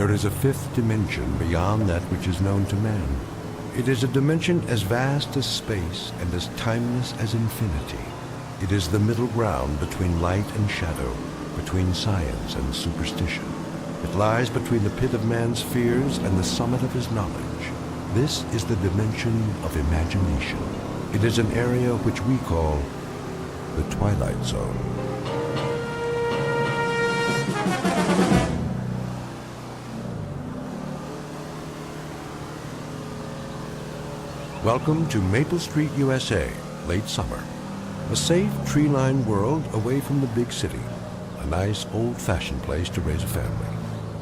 There is a fifth dimension beyond that which is known to man. It is a dimension as vast as space and as timeless as infinity. It is the middle ground between light and shadow, between science and superstition. It lies between the pit of man's fears and the summit of his knowledge. This is the dimension of imagination. It is an area which we call the Twilight Zone. Welcome to Maple Street, USA, late summer. A safe, tree-lined world away from the big city. A nice, old-fashioned place to raise a family.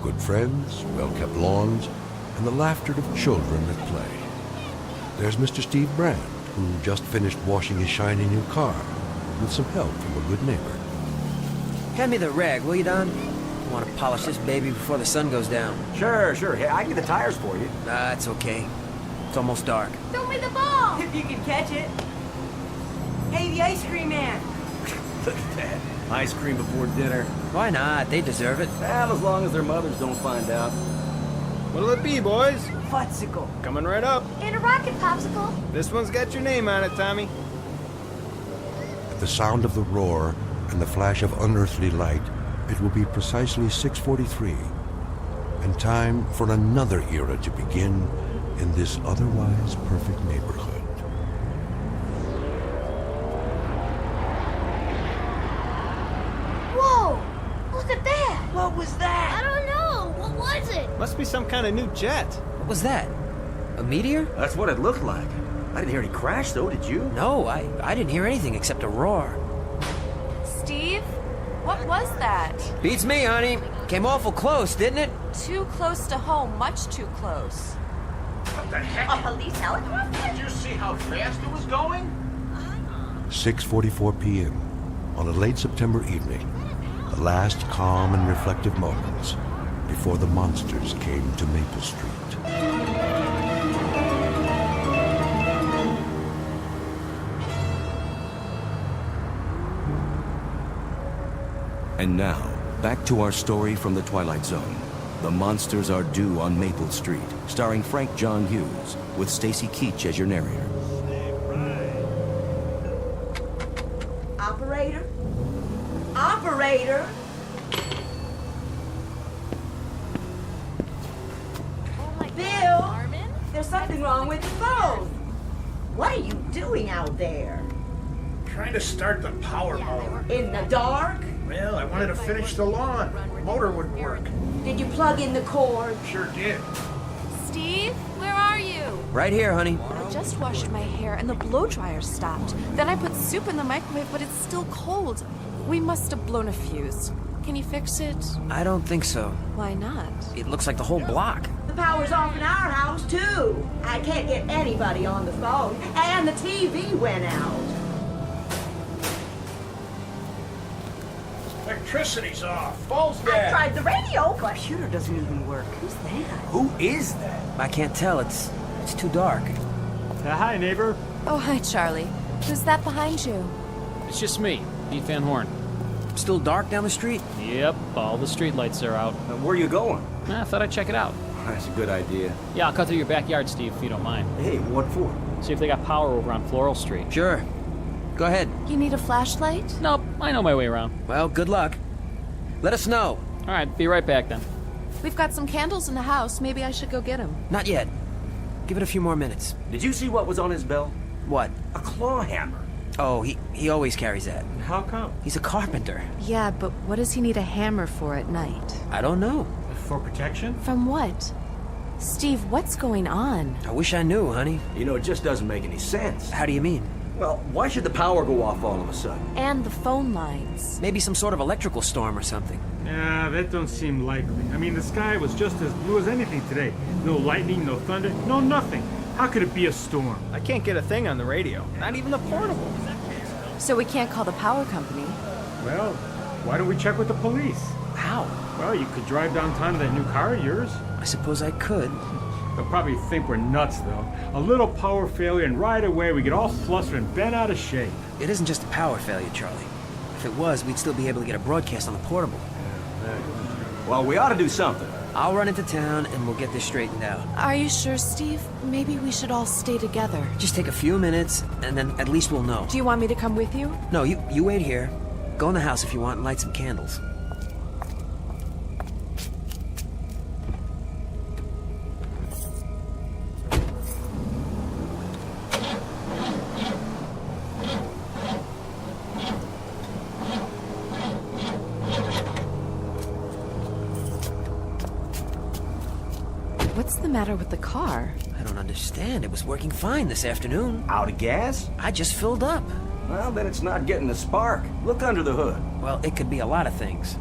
Good friends, well-kept lawns, and the laughter of children at play. There's Mr. Steve Brand, who just finished washing his shiny new car with some help from a good neighbor. Hand me the rag, will you, Don? I want to polish this baby before the sun goes down. Sure. Hey, I can get the tires for you. It's okay. It's almost dark. Throw me the ball! If you can catch it. Hey, the ice cream man. Look at that. Ice cream before dinner. Why not? They deserve it. Well, as long as their mothers don't find out. What'll it be, boys? Futsicle. Coming right up. And a rocket popsicle. This one's got your name on it, Tommy. At the sound of the roar and the flash of unearthly light, it will be precisely 6:43, and time for another era to begin in this otherwise perfect neighborhood. Whoa! Look at that! What was I that? don't know! What was it? Must be some kind of new jet. What was that? A meteor? That's what it looked like. I didn't hear any crash, though, did you? No, I didn't hear anything except a roar. Steve? What was that? Beats me, honey. Came awful close, didn't it? Too close to home, much too close. What the heck? A police helicopter? Did you see how fast it was going? 6:44 p.m. on a late September evening, the last calm and reflective moments before the monsters came to Maple Street. And now, back to our story from the Twilight Zone. The Monsters Are Due on Maple Street, starring Frank John Hughes, with Stacy Keach as your narrator. Operator? Operator? Oh my Bill? God, Carmen? There's something wrong with the phone. What are you doing out there? Trying to start the power mower. In the dark? Well, I wanted to finish the lawn. Motor wouldn't work. Did you plug in the cord? Sure did. Steve, where are you? Right here, honey. I just washed my hair and the blow dryer stopped. Then I put soup in the microwave, but it's still cold. We must have blown a fuse. Can you fix it? I don't think so. Why not? It looks like the whole block. The power's off in our house, too. I can't get anybody on the phone. And the TV went out. Electricity's off. Phone's I dead. tried the radio. Computer doesn't even work. Who's that? Who is that? I can't tell. It's too dark. Hi, neighbor. Oh, hi, Charlie. Who's that behind you? It's just me, Pete Van Horn. Still dark down the street? Yep, all the streetlights are out. Where you going? I thought I'd check it out. That's a good idea. Yeah, I'll cut through your backyard, Steve, if you don't mind. Hey, what for? See if they got power over on Floral Street. Sure. Go ahead. You need a flashlight? Nope, I know my way around. Well, good luck. Let us know. All right, be right back then. We've got some candles in the house. Maybe I should go get them. Not yet. Give it a few more minutes. Did you see what was on his belt? What? A claw hammer. Oh, he always carries that. How come? He's a carpenter. Yeah, but what does he need a hammer for at night? I don't know. For protection? From what? Steve, what's going on? I wish I knew, honey. You know, it just doesn't make any sense. How do you mean? Well, why should the power go off all of a sudden? And the phone lines. Maybe some sort of electrical storm or something. Yeah, that don't seem likely. I mean, the sky was just as blue as anything today. No lightning, no thunder, no nothing. How could it be a storm? I can't get a thing on the radio. Not even the portable. So we can't call the power company. Well, why don't we check with the police? How? Well, you could drive downtown in that new car of yours. I suppose I could. They'll probably think we're nuts, though. A little power failure, and right away we get all flustered and bent out of shape. It isn't just a power failure, Charlie. If it was, we'd still be able to get a broadcast on the portable. Well, we ought to do something. I'll run into town and we'll get this straightened out. Are you sure, Steve? Maybe we should all stay together. Just take a few minutes, and then at least we'll know. Do you want me to come with you? No, you wait here. Go in the house if you want and light some candles. What's the matter with the car? I don't understand. It was working fine this afternoon. Out of gas? I just filled up. Well, then it's not getting the spark. Look under the hood. Well, it could be a lot of things.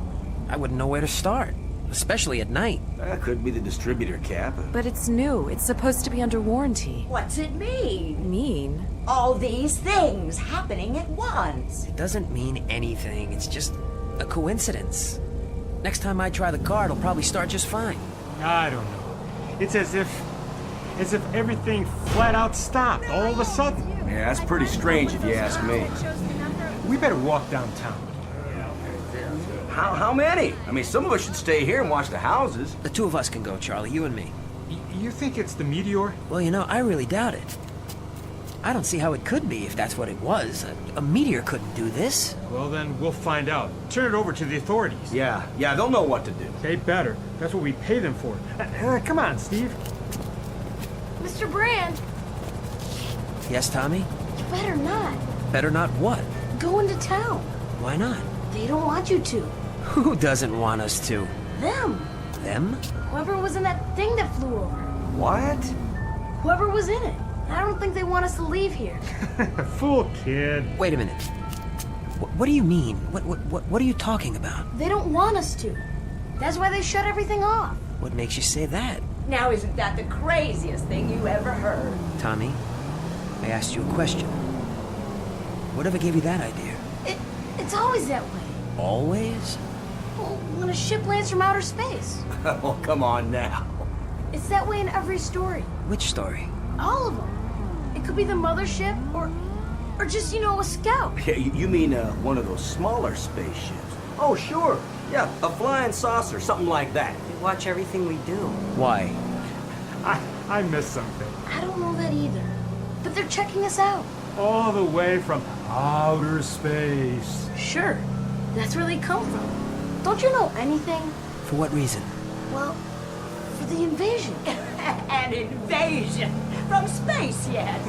I wouldn't know where to start, especially at night. That could be the distributor cap. But it's new. It's supposed to be under warranty. What's it mean? Mean? All these things happening at once. It doesn't mean anything. It's just a coincidence. Next time I try the car, it'll probably start just fine. I don't know. It's as if everything flat out stopped all of a sudden. Yeah, that's pretty strange if you ask me. We better walk downtown. How many? I mean, some of us should stay here and watch the houses. The two of us can go, Charlie, you and me. You think it's the meteor? Well, you know, I really doubt it. I don't see how it could be if that's what it was. A meteor couldn't do this. Well, then we'll find out. Turn it over to the authorities. Yeah, they'll know what to do. They better. That's what we pay them for. Come on, Steve. Mr. Brand, Yes, Tommy? you better not. Better not what? Go into town. Why not? They don't want you to. Who doesn't want us to? Them. Them? Whoever was in that thing that flew over. What? Whoever was in it. I don't think they want us to leave here. Fool kid. Wait a minute. What do you mean? What are you talking about? They don't want us to. That's why they shut everything off. What makes you say that? Now, isn't that the craziest thing you ever heard? Tommy, I asked you a question. Whatever gave you that idea? It's always that way. Always? Well, when a ship lands from outer space. Oh, come on now. It's that way in every story. Which story? All of them. It could be the mothership or just, a scout. Yeah, you mean one of those smaller spaceships? Oh, sure. Yeah, a flying saucer, something like that. They watch everything we do. Why? I missed something. I don't know that either. But they're checking us out. All the way from outer space. Sure. That's where they come from. Don't you know anything? For what reason? Well, for the invasion. An invasion from space yet.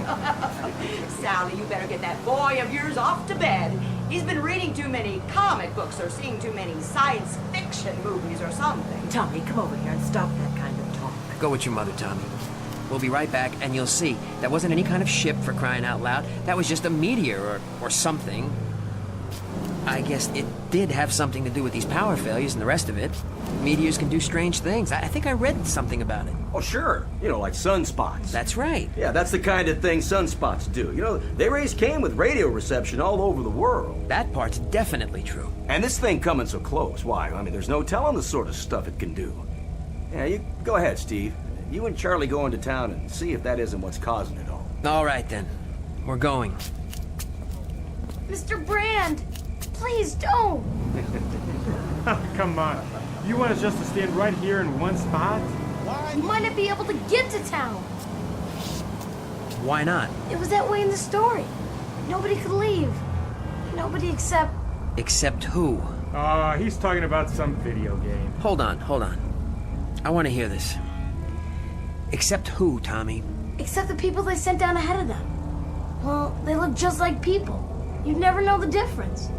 Sally, you better get that boy of yours off to bed. He's been reading too many comic books or seeing too many science fiction movies or something. Tommy, come over here and stop that kind of talk. Go with your mother, Tommy. We'll be right back, and you'll see. That wasn't any kind of ship, for crying out loud. That was just a meteor or something. I guess it did have something to do with these power failures and the rest of it. Meteors can do strange things. I think I read something about it. Oh, sure. Like sunspots. That's right. Yeah, that's the kind of thing sunspots do. They raise Cain with radio reception all over the world. That part's definitely true. And this thing coming so close, why? I mean, there's no telling the sort of stuff it can do. Yeah, you go ahead, Steve. You and Charlie go into town and see if that isn't what's causing it all. All right, then. We're going. Mr. Brand, please don't. Come on. You want us just to stand right here in one spot? You might not be able to get to town. Why not? It was that way in the story. Nobody could leave. Nobody except... Except who? He's talking about some video game. Hold on. I want to hear this. Except who, Tommy? Except the people they sent down ahead of them. Well, they look just like people. You'd never know the difference.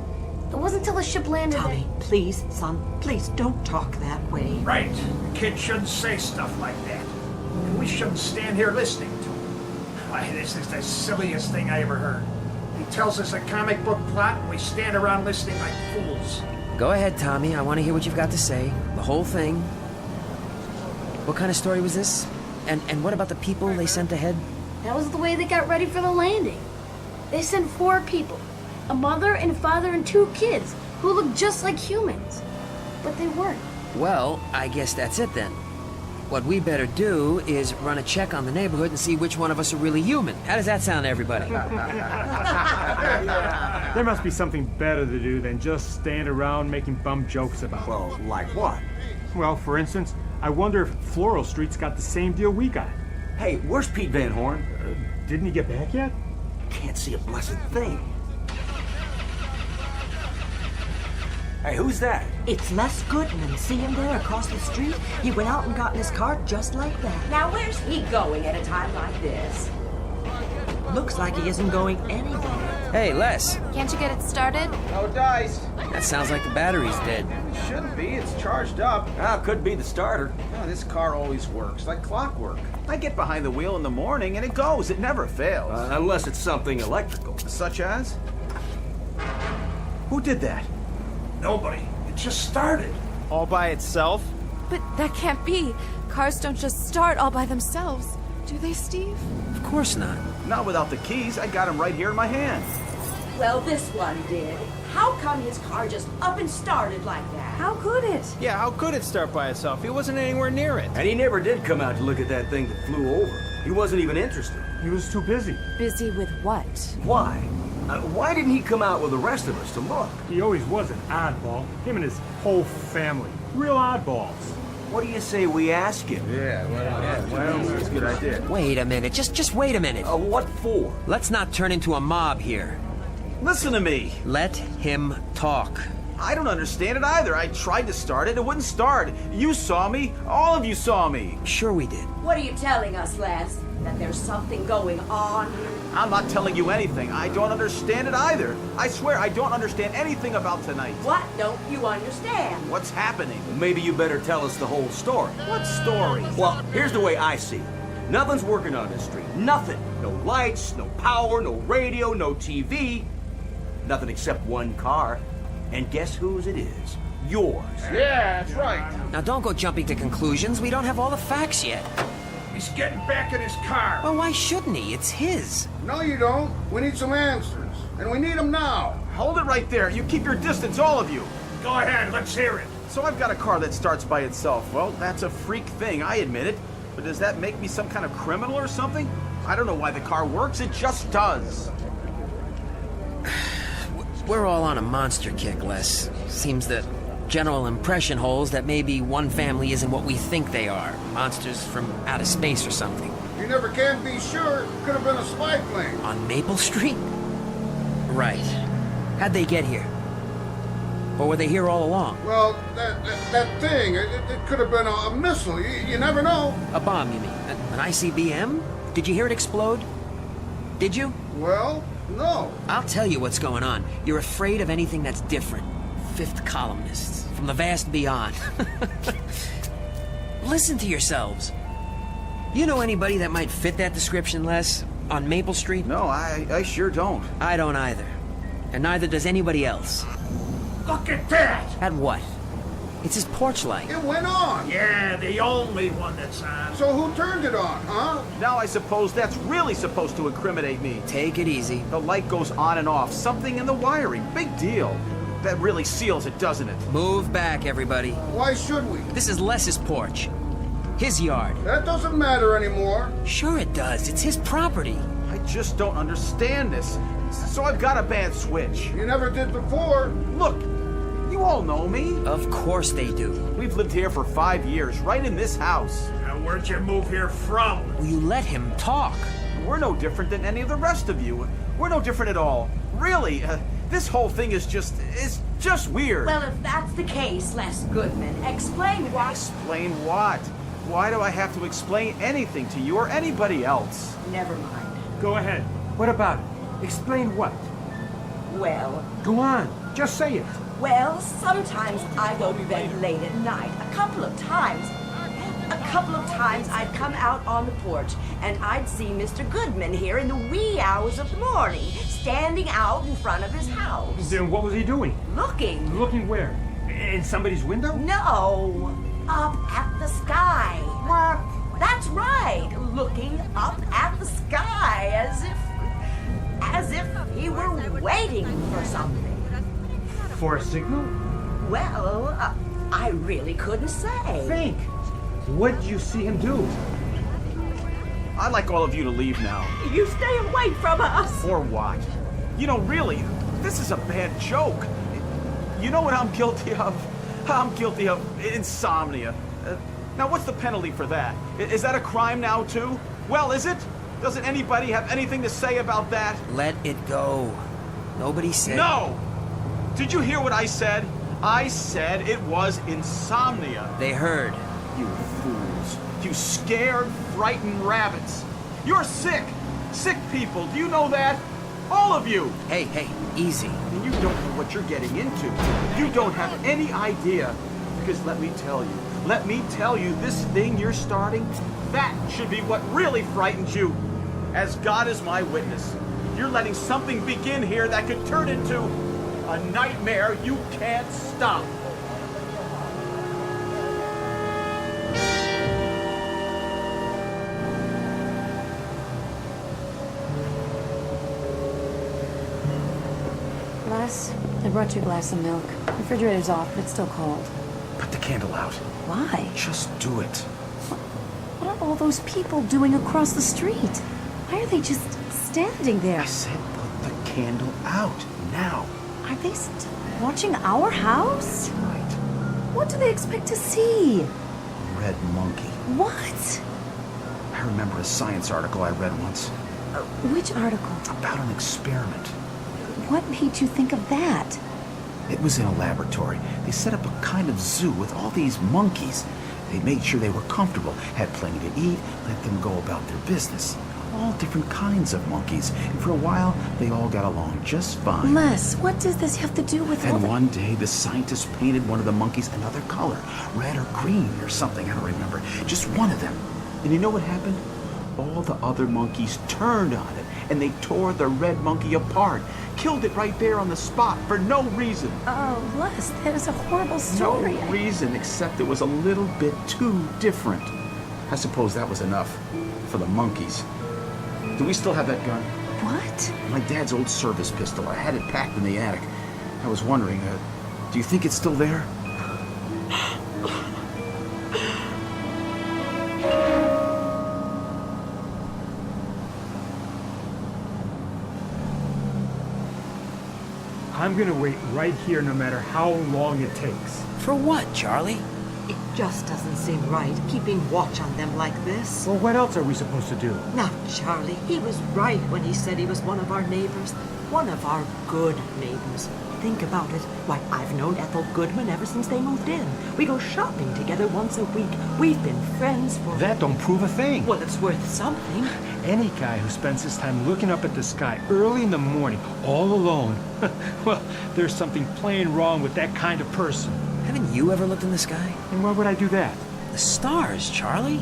It wasn't till the ship landed Tommy, please, son, please don't talk that way. Right. A kid shouldn't say stuff like that. And we shouldn't stand here listening to him. Why, this is the silliest thing I ever heard. He tells us a comic book plot, and we stand around listening like fools. Go ahead, Tommy. I want to hear what you've got to say. The whole thing. What kind of story was this? And what about the people they sent ahead? That was the way they got ready for the landing. They sent 4 people. A mother and father and 2 kids who looked just like humans. But they weren't. Well, I guess that's it then. What we better do is run a check on the neighborhood and see which one of us are really human. How does that sound to everybody? There must be something better to do than just stand around making bum jokes about it. Well, like what? Well, for instance, I wonder if Floral Street's got the same deal we got. Hey, where's Pete Van Horn? Didn't he get back yet? Can't see a blessed thing. Hey, who's that? It's Les Goodman. See him there across the street? He went out and got in his car just like that. Now, where's he going at a time like this? Looks like he isn't going anywhere. Hey, Les. Can't you get it started? No dice. That sounds like the battery's dead. Shouldn't be. It's charged up. Ah, could be the starter. Oh, this car always works like clockwork. I get behind the wheel in the morning and it goes. It never fails. Unless it's something electrical. Such as? Who did that? Nobody. It just started. All by itself? But that can't be. Cars don't just start all by themselves. Do they, Steve? Of course not. Not without the keys. I got them right here in my hand. Well, this one did. How come his car just up and started like that? How could it? Yeah, how could it start by itself? He wasn't anywhere near it. And he never did come out to look at that thing that flew over. He wasn't even interested. He was too busy. Busy with what? Why? Why didn't he come out with the rest of us to look? He always was an oddball. Him and his whole family. Real oddballs. What do you say we ask him? Yeah, well, that's a good idea. Wait a minute. Just wait a minute. What for? Let's not turn into a mob here. Listen to me. Let him talk. I don't understand it either. I tried to start it. It wouldn't start. You saw me. All of you saw me. Sure we did. What are you telling us, Les? That there's something going on here? I'm not telling you anything. I don't understand it either. I swear I don't understand anything about tonight. What don't you understand? What's happening? Maybe you better tell us the whole story. What story? Well, here's the way I see it. Nothing's working on this street. Nothing. No lights, no power, no radio, no TV. Nothing except one car. And guess whose it is? Yours. Yeah, that's right. Now don't go jumping to conclusions. We don't have all the facts yet. He's getting back in his car. Well, why shouldn't he? It's his. No, you don't. We need some answers. And we need them now. Hold it right there. You keep your distance, all of you. Go ahead, let's hear it. So I've got a car that starts by itself. Well, that's a freak thing, I admit it. But does that make me some kind of criminal or something? I don't know why the car works. It just does. We're all on a monster kick, Les. Seems the general impression holds that maybe one family isn't what we think they are. Monsters from outer space or something. You never can be sure. Could have been a spy plane. On Maple Street? Right. How'd they get here? Or were they here all along? Well, that thing, it could have been a missile. You never know. A bomb, you mean? An ICBM? Did you hear it explode? Did you? Well, no. I'll tell you what's going on. You're afraid of anything that's different. Fifth columnists from the vast beyond. Listen to yourselves. You know anybody that might fit that description, Les? On Maple Street? No, I sure don't. I don't either. And neither does anybody else. Look at that! At what? It's his porch light. It went on. Yeah, the only one that's on. So who turned it on, huh? Now I suppose that's really supposed to incriminate me. Take it easy. The light goes on and off. Something in the wiring. Big deal. That really seals it, doesn't it? Move back, everybody. Why should we? This is Les's porch. His yard. That doesn't matter anymore. Sure it does. It's his property. I just don't understand this. So I've got a bad switch. You never did before. Look, you all know me. Of course they do. We've lived here for 5 years, right in this house. Now, where'd you move here from? Will you let him talk? We're no different than any of the rest of you. We're no different at all. Really, this whole thing is just weird. Well, if that's the case, Les Goodman, explain why. Explain what? Why do I have to explain anything to you or anybody else? Never mind. Go ahead. What about it? Explain what? Well, Go on. Just say it. well, sometimes I go to bed late at night. A couple of times I'd come out on the porch and I'd see Mr. Goodman here in the wee hours of the morning, standing out in front of his house. Then what was he doing? Looking. Looking where? In somebody's window? No, up at the sky. What? That's right, looking up at the sky as if he were waiting for something. For a signal? Well, I really couldn't say. Think. What did you see him do? I'd like all of you to leave now. You stay away from us. Or what? You know, really, this is a bad joke. You know what I'm guilty of? I'm guilty of insomnia. Now, what's the penalty for that? Is that a crime now, too? Well, is it? Doesn't anybody have anything to say about that? Let it go. Nobody said... No! Did you hear what I said? I said it was insomnia. They heard. You fools. You scared, frightened rabbits. You're sick. Sick people. Do you know that? All of you. Hey, easy. And you don't know what you're getting into. You don't have any idea. Because let me tell you, this thing you're starting, that should be what really frightens you. As God is my witness, you're letting something begin here that could turn into a nightmare you can't stop. Les, I brought you a glass of milk. The refrigerator's off, but it's still cold. Put the candle out. Why? Just do it. What are all those people doing across the street? Why are they just standing there? I said put the candle out, now. Are they still watching our house? Right. What do they expect to see? Red monkey. What? I remember a science article I read once. Which article? About an experiment. What made you think of that? It was in a laboratory. They set up a kind of zoo with all these monkeys. They made sure they were comfortable, had plenty to eat, let them go about their business. All different kinds of monkeys. And for a while, they all got along just fine. Les, what does this have to do with all And the... one day, the scientists painted one of the monkeys another color. Red or green or something, I don't remember. Just one of them. And you know what happened? All the other monkeys turned on it, and they tore the red monkey apart. Killed it right there on the spot for no reason. Oh, Les, that is a horrible story. No reason except it was a little bit too different. I suppose that was enough for the monkeys. Do we still have that gun? What? My dad's old service pistol. I had it packed in the attic. I was wondering, do you think it's still there? I'm gonna wait right here no matter how long it takes. For what, Charlie? It just doesn't seem right, keeping watch on them like this. Well, what else are we supposed to do? Now, Charlie, he was right when he said he was one of our neighbors. One of our good neighbors. Think about it. Why, I've known Ethel Goodman ever since they moved in. We go shopping together once a week. We've been friends for... That don't prove a thing. Well, it's worth something. Any guy who spends his time looking up at the sky early in the morning, all alone, well, there's something plain wrong with that kind of person. Haven't you ever looked in the sky? And why would I do that? The stars, Charlie.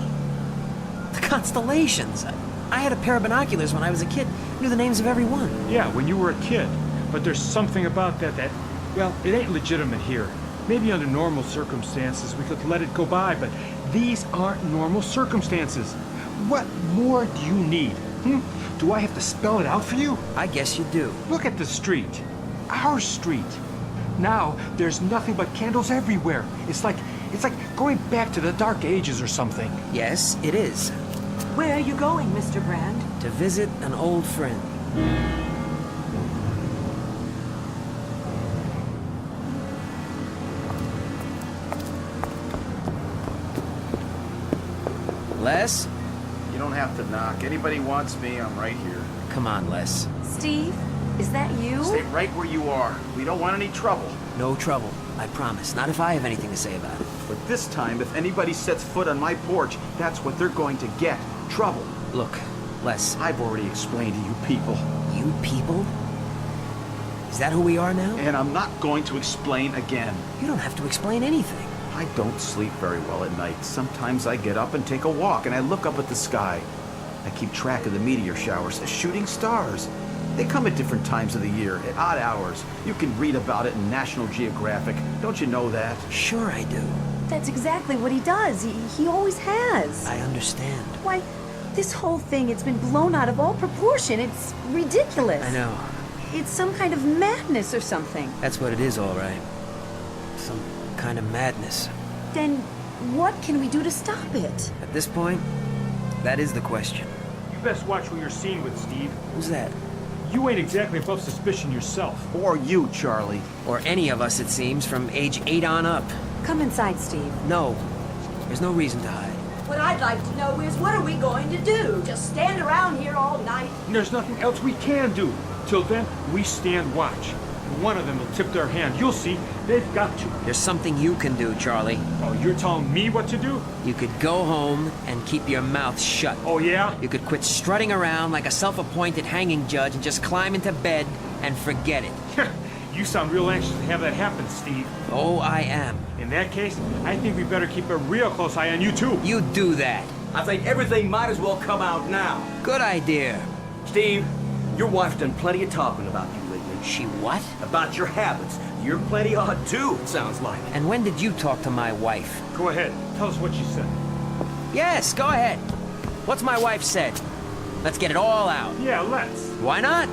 The constellations. I had a pair of binoculars when I was a kid. Knew the names of every one. Yeah, when you were a kid. But there's something about that, well, it ain't legitimate here. Maybe under normal circumstances we could let it go by, but these aren't normal circumstances. What more do you need? Do I have to spell it out for you? I guess you do. Look at the street. Our street. Now, there's nothing but candles everywhere. It's like going back to the Dark Ages or something. Yes, it is. Where are you going, Mr. Brand? To visit an old friend. Les? You don't have to knock. Anybody wants me, I'm right here. Come on, Les. Steve, is that you? Stay right where you are. We don't want any trouble. No trouble, I promise. Not if I have anything to say about it. But this time, if anybody sets foot on my porch, that's what they're going to get. Trouble. Look, Les. I've already explained to you people. You people? Is that who we are now? And I'm not going to explain again. You don't have to explain anything. I don't sleep very well at night. Sometimes I get up and take a walk, and I look up at the sky. I keep track of the meteor showers, the shooting stars. They come at different times of the year, at odd hours. You can read about it in National Geographic. Don't you know that? Sure I do. That's exactly what he does. He always has. I understand. Why, this whole thing, it's been blown out of all proportion. It's ridiculous. I know. It's some kind of madness or something. That's what it is, all right. Some kind of madness. Then what can we do to stop it? At this point, that is the question. You best watch who you're seen with, Steve. Who's that? You ain't exactly above suspicion yourself. Or you, Charlie. Or any of us, it seems, from age 8 on up. Come inside, Steve. No. There's no reason to hide. What I'd like to know is, what are we going to do? Just stand around here all night? And there's nothing else we can do. Till then, we stand watch. One of them will tip their hand. You'll see. They've got to. There's something you can do, Charlie. Oh, you're telling me what to do? You could go home and keep your mouth shut. Oh, yeah? You could quit strutting around like a self-appointed hanging judge and just climb into bed and forget it. You sound real anxious to have that happen, Steve. Oh, I am. In that case, I think we better keep a real close eye on you, too. You do that. I think everything might as well come out now. Good idea. Steve, your wife's done plenty of talking about you lately. She what? About your habits. You're plenty odd, too, it sounds like. And when did you talk to my wife? Go ahead. Tell us what she said. Yes, go ahead. What's my wife said? Let's get it all out. Yeah, let's. Why not?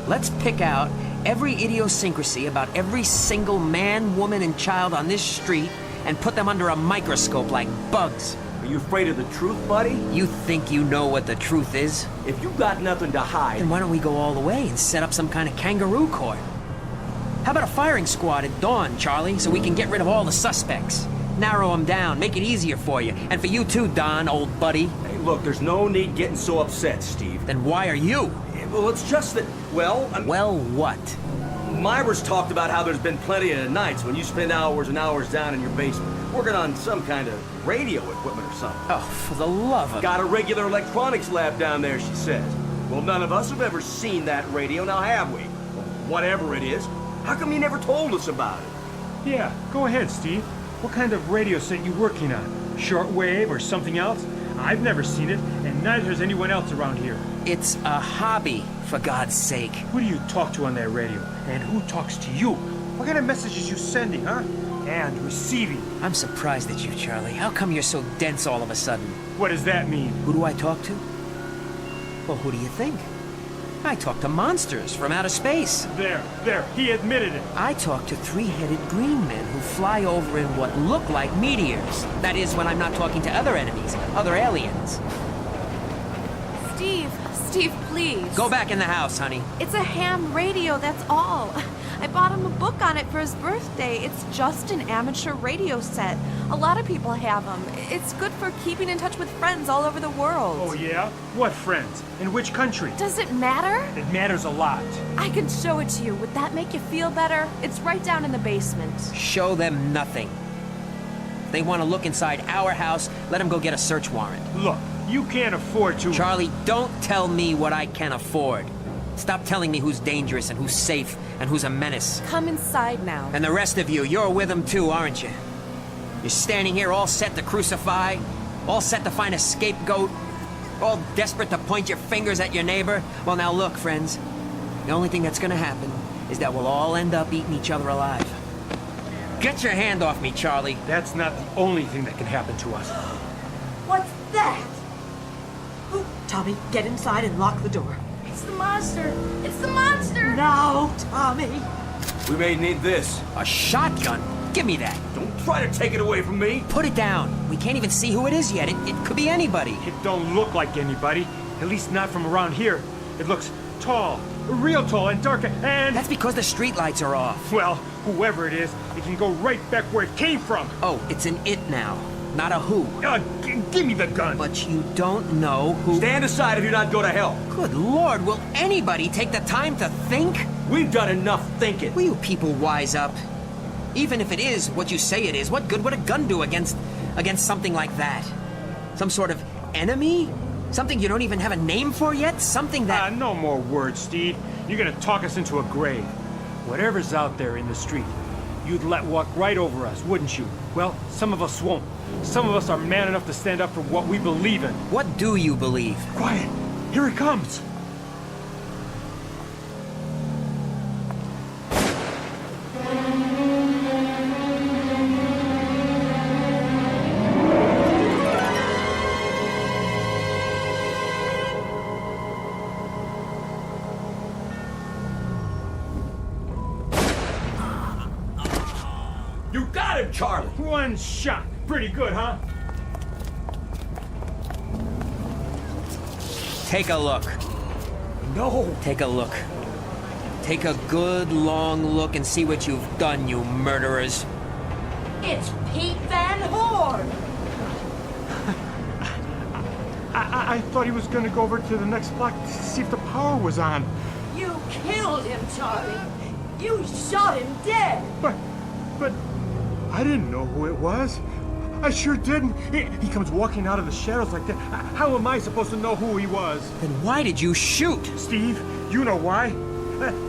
Let's pick out every idiosyncrasy about every single man, woman, and child on this street and put them under a microscope like bugs. Are you afraid of the truth, buddy? You think you know what the truth is? If you got nothing to hide... Then why don't we go all the way and set up some kind of kangaroo court? How about a firing squad at dawn, Charlie, so we can get rid of all the suspects? Narrow them down, make it easier for you. And for you too, Don, old buddy. Hey, look, there's no need getting so upset, Steve. Then why are you? Well, it's just that, well... Well, what? Myra's talked about how there's been plenty of nights when you spend hours and hours down in your basement working on some kind of radio equipment or something. Oh, for the love of... Got a regular electronics lab down there, she says. Well, none of us have ever seen that radio, now have we? Well, whatever it is, how come you never told us about it? Yeah, go ahead, Steve. What kind of radio set you working on? Shortwave or something else? I've never seen it, and neither has anyone else around here. It's a hobby, for God's sake. Who do you talk to on that radio? And who talks to you? What kind of messages you sending, huh? And receiving. I'm surprised at you, Charlie. How come you're so dense all of a sudden? What does that mean? Who do I talk to? Well, who do you think? I talk to monsters from outer space. There, he admitted it. I talk to three-headed green men who fly over in what look like meteors. That is, when I'm not talking to other enemies, other aliens. Steve, please. Go back in the house, honey. It's a ham radio, that's all. I bought him a book on it for his birthday. It's just an amateur radio set. A lot of people have them. It's good for keeping in touch with friends all over the world. Oh, yeah? What friends? In which country? Does it matter? It matters a lot. I can show it to you. Would that make you feel better? It's right down in the basement. Show them nothing. If they want to look inside our house, let them go get a search warrant. Look, you can't afford to... Charlie, don't tell me what I can afford. Stop telling me who's dangerous and who's safe and who's a menace. Come inside now. And the rest of you, you're with them too, aren't you? You're standing here all set to crucify, all set to find a scapegoat, all desperate to point your fingers at your neighbor. Well, now look, friends. The only thing that's gonna happen is that we'll all end up eating each other alive. Get your hand off me, Charlie. That's not the only thing that can happen to us. What's that? Oh, Tommy, get inside and lock the door. It's the monster! It's the monster! No, Tommy. We may need this. A shotgun? Give me that. Don't try to take it away from me. Put it down. We can't even see who it is yet. It could be anybody. It don't look like anybody. At least not from around here. It looks tall, real tall and dark, and... That's because the streetlights are off. Well, whoever it is, it can go right back where it came from. Oh, it's an it now, not a who. Give me the gun. But you don't know who... Stand aside if you're not going to hell. Good Lord, will anybody take the time to think? We've done enough thinking. Will you people wise up? Even if it is what you say it is, what good would a gun do against something like that? Some sort of enemy? Something you don't even have a name for yet? Something that... No more words, Steve. You're gonna talk us into a grave. Whatever's out there in the street, you'd let walk right over us, wouldn't you? Well, some of us won't. Some of us are man enough to stand up for what we believe in. What do you believe? Quiet! Here it comes! You got him, Charlie! One shot! Pretty good, huh? Take a look. No! Take a look. Take a good long look and see what you've done, you murderers. It's Pete Van Horn. I thought he was gonna go over to the next block to see if the power was on. You killed him, Charlie. You shot him dead. But I didn't know who it was. I sure didn't. He comes walking out of the shadows like that. How am I supposed to know who he was? Then why did you shoot? Steve, you know why.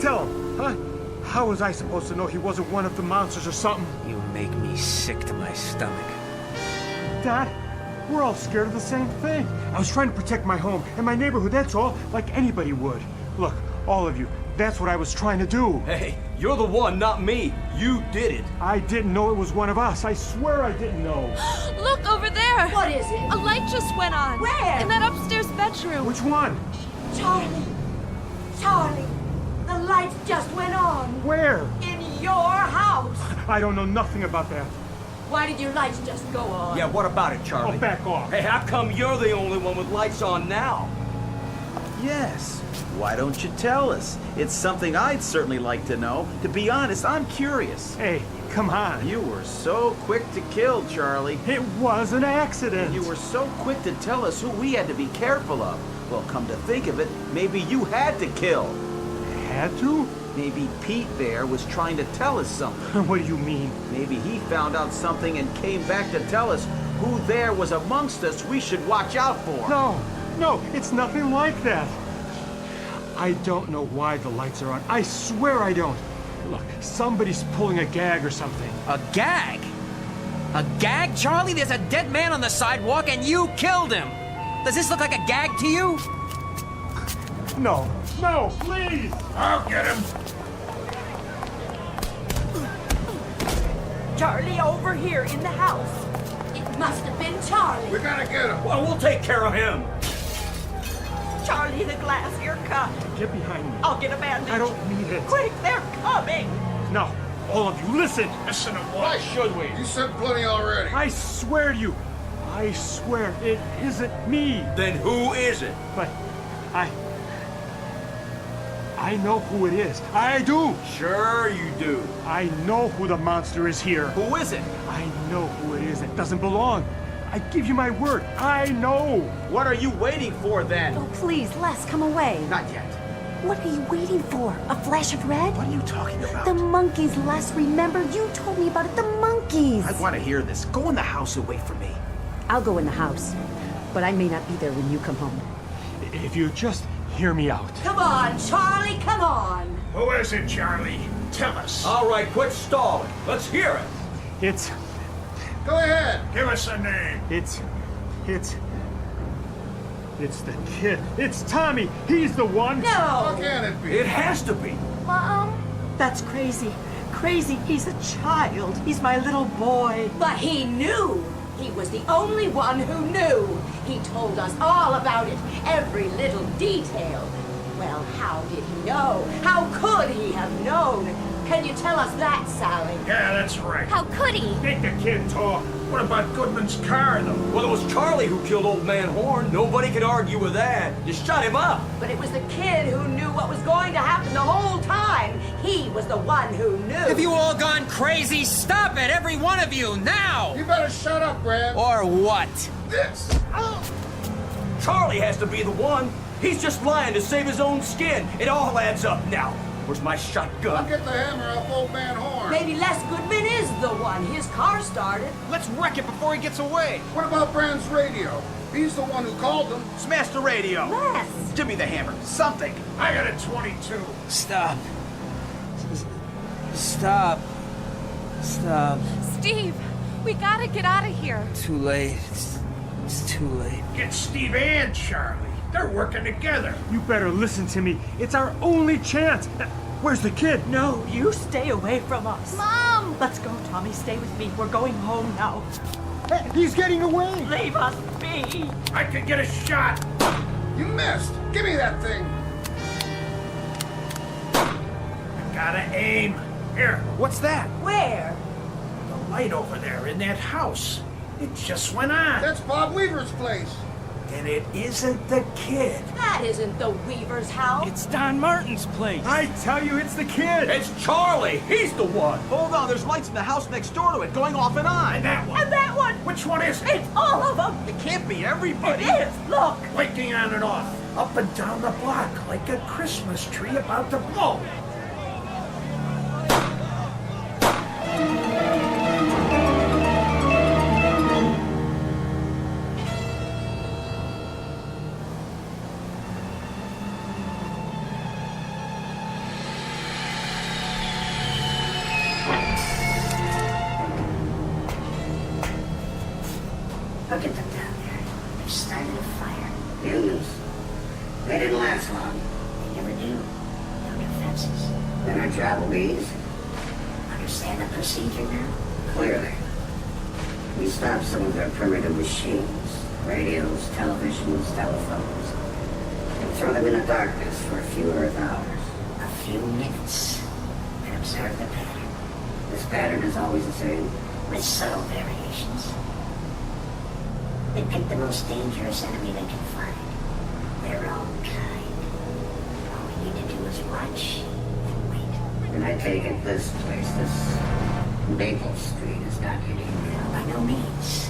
Tell him, huh? How was I supposed to know he wasn't one of the monsters or something? You make me sick to my stomach. Dad, we're all scared of the same thing. I was trying to protect my home and my neighborhood, that's all, like anybody would. Look, all of you, that's what I was trying to do. Hey, you're the one, not me. You did it. I didn't know it was one of us. I swear I didn't know. Look over there! What is it? A light just went on. Where? In that upstairs bedroom. Which one? Charlie. Charlie. The lights just went on. Where? In your house. I don't know nothing about that. Why did your lights just go on? Yeah, what about it, Charlie? Oh, back off. Hey, how come you're the only one with lights on now? Yes. Why don't you tell us? It's something I'd certainly like to know. To be honest, I'm curious. Hey, come on. You were so quick to kill, Charlie. It was an accident. You were so quick to tell us who we had to be careful of. Well, come to think of it, maybe you had to kill. Had to? Maybe Pete there was trying to tell us something. What do you mean? Maybe he found out something and came back to tell us who there was amongst us we should watch out for. No, it's nothing like that. I don't know why the lights are on. I swear I don't. Look, somebody's pulling a gag or something. A gag? A gag, Charlie? There's a dead man on the sidewalk and you killed him. Does this look like a gag to you? No, please! I'll get him. Charlie over here in the house. It must have been Charlie. We gotta get him. Well, we'll take care of him. Charlie, the glass, you're cut. Get behind me. I'll get a bandage. I don't need it. Quick, they're coming. No, all of you, listen! Listen to Why what? should we? You said plenty already. I swear to you, I swear it isn't me. Then who is it? But I know who it is. I do. Sure you do. I know who the monster is here. Who is it? I know who it is. It doesn't belong. I give you my word. I know. What are you waiting for then? Oh, please, Les, come away. Not yet. What are you waiting for? A flash of red? What are you talking about? The monkeys, Les. Remember, you told me about it. The monkeys. I want to hear this. Go in the house and wait for me. I'll go in the house, but I may not be there when you come home. If you just hear me out. Come on, Charlie, come on. Who is it, Charlie? Tell us. All right, quit stalling. Let's hear it. It's Go ahead. Give us a name. It's the kid. It's Tommy. He's the one. How No. can it be? It has to be. Mom? That's crazy. Crazy. He's a child. He's my little boy. But he knew. He was the only one who knew. He told us all about it, every little detail. Well, how did he know? How could he have known? Can you tell us that, Sally? Yeah, that's right. How could he? Make the kid talk. What about Goodman's car, though? Well, it was Charlie who killed Old Man Horn. Nobody can argue with that. You shut him up. But it was the kid who knew what was going to happen the whole time. He was the one who knew. Have you all gone crazy? Stop it, every one of you, now! You better shut up, Brad. Or what? This. Charlie has to be the one. He's just lying to save his own skin. It all adds up. Now, where's my I'll shotgun? get the hammer off Old Man Horn. Maybe Les Goodman is the one. His car started. Let's wreck it before he gets away. What about Brand's radio? He's the one who called them. Smash the radio. Les. Give me the hammer. Something. I got a 22. Stop. Stop. Stop. Steve, we gotta get out of here. Too late. It's too late. Get Steve and Charlie. They're working together. You better listen to me. It's our only chance. Where's the kid? No, you stay away from us. Mom! Let's go, Tommy. Stay with me. We're going home now. Hey, he's getting away. Leave us be. I could get a shot. You missed. Give me that thing. Gotta aim. Here, What's that? Where? the light over there in that house. It just went on. That's Bob Weaver's place. And it isn't the kid. That isn't the Weaver's house. It's Don Martin's place. I tell you, it's the kid. It's Charlie! He's the one! Hold on, there's lights in the house next door to it going off and on. And that one. And that one. Which one is it? It's all of them. It can't be everybody. It is. Look. Blinking on and off. Up and down the block like a Christmas tree about to blow. Look at them down there. They've started a fire. Humans. They didn't last long. They never do. No defenses. Then our job will be easy. Understand the procedure now? Clearly. We stop some of their primitive machines. Radios, televisions, telephones. And throw them in the darkness for a few Earth hours. A few minutes. And observe the pattern. This pattern is always the same, with subtle variations. They pick the most dangerous enemy they can find. Their own kind. All we need to do is watch and wait. And I take it this place, this Maple Street, is not unique. By no means.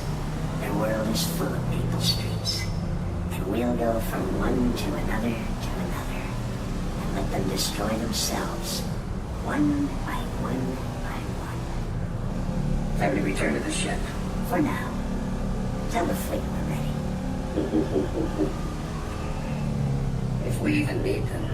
Their world is full of Maple Streets. And we'll go from one to another, and let them destroy themselves. One by one by one. Time to return to the ship. For now. Tell the fleet we're ready. If we even need them.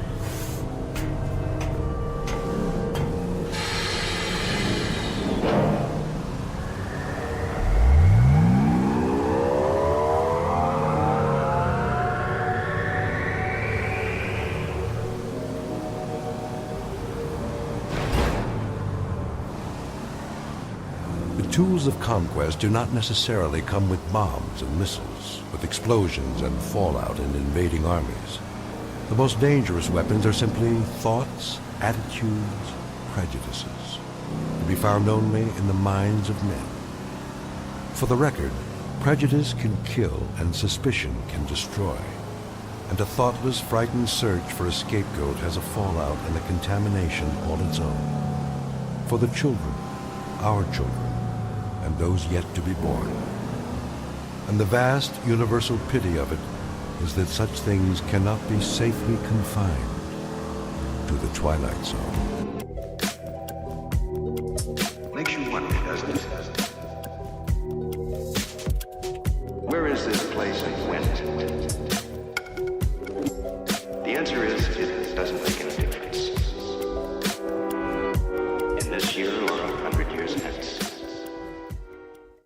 The tools of conquest do not necessarily come with bombs and missiles, with explosions and fallout and invading armies. The most dangerous weapons are simply thoughts, attitudes, prejudices, to be found only in the minds of men. For the record, prejudice can kill and suspicion can destroy. And a thoughtless, frightened search for a scapegoat has a fallout and a contamination all its own. For the children, our children, and those yet to be born. And the vast universal pity of it is that such things cannot be safely confined to the Twilight Zone.